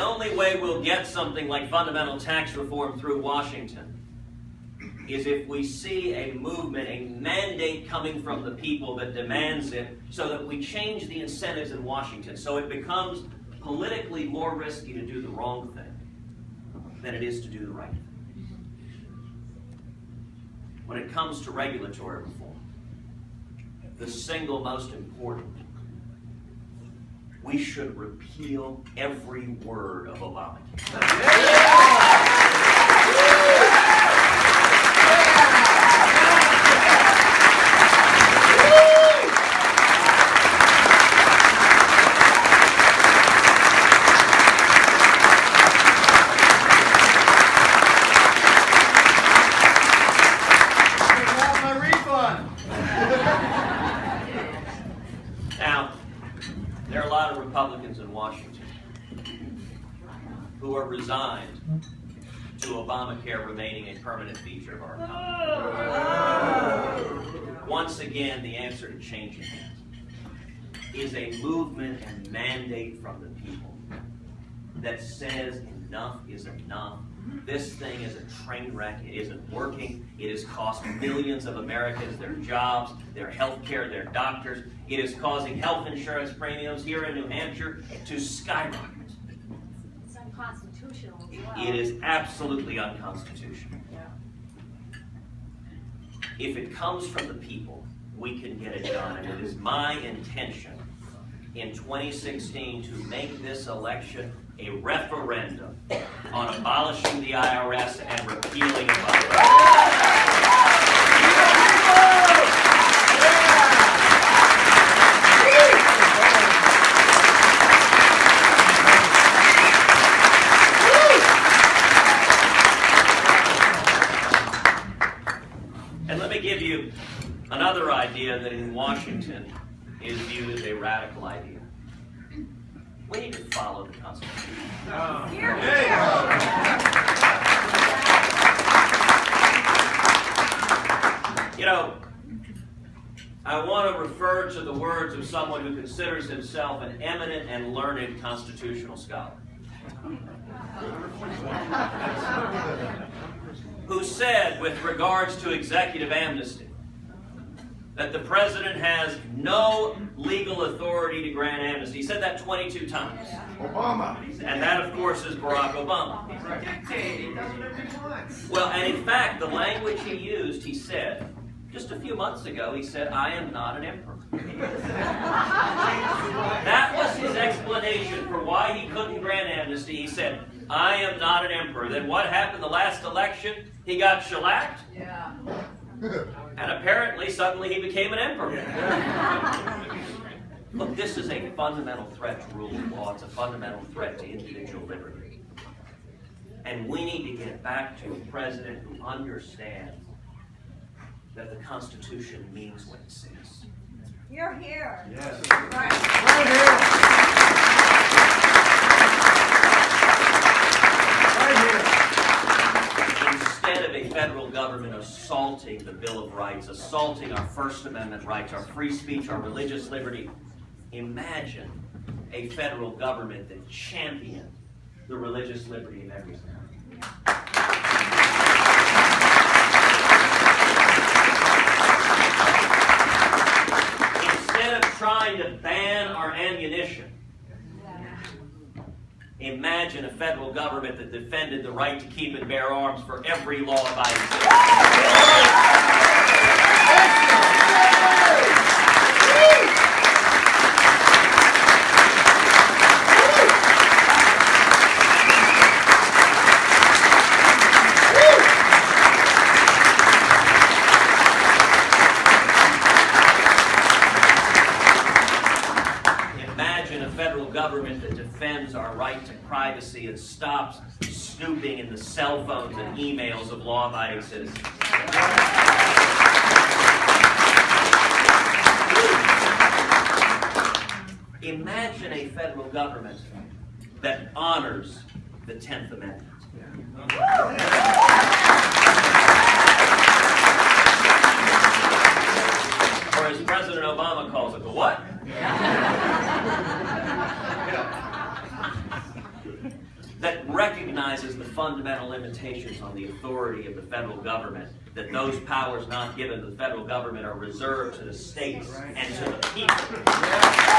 The only way we'll get something like fundamental tax reform through Washington is if we see a movement, a mandate coming from the people that demands it, so that we change the incentives in Washington so it becomes politically more risky to do the wrong thing than it is to do the right thing. When it comes to regulatory reform, the single most important, we should repeal every word of Obamacare. Now, there are a lot of Republicans in Washington who are resigned to Obamacare remaining a permanent feature of our economy. Once again, the answer to changing that is a movement and mandate from the people that says enough is enough. This thing is a train wreck. It isn't working. It has cost millions of Americans their jobs, their health care, their doctors. It is causing health insurance premiums here in New Hampshire to skyrocket. It's unconstitutional as well. It is absolutely unconstitutional. Yeah. If it comes from the people, we can get it done. And it is my intention in 2016 to make this election a referendum on abolishing the IRS and repealing Obamacare. And let me give you another idea that in Washington is viewed as a radical idea. We need to follow the Constitution. Here, You know, I want to refer to the words of someone who considers himself an eminent and learned constitutional scholar, who said with regards to executive amnesty that the president has no legal authority to grant amnesty. He said that 22 times. Obama. And that, of course, is Barack Obama. Well, and in fact, the language he used, he said, just a few months ago, he said, I am not an emperor. That was his explanation for why he couldn't grant amnesty. He said, I am not an emperor. Then what happened the last election? He got shellacked. Yeah. And apparently, suddenly he became an emperor. Look, this is a fundamental threat to rule of law. It's a fundamental threat to individual liberty. And we need to get back to a president who understands that the Constitution means what it says. You're here. Yes. Right. Right here. Instead of a federal government assaulting the Bill of Rights, assaulting our First Amendment rights, our free speech, our religious liberty, imagine a federal government that championed the religious liberty of every American. Instead of trying to ban our ammunition, imagine a federal government that defended the right to keep and bear arms for every law-abiding citizen. Imagine a federal government that defends our right to privacy and stops snooping in the cell phones and emails of law-abiding citizens. Imagine a federal government that honors the 10th Amendment. Or as President Obama calls it, the what? that recognizes the fundamental limitations on the authority of the federal government, that those powers not given to the federal government are reserved to the states and to the people.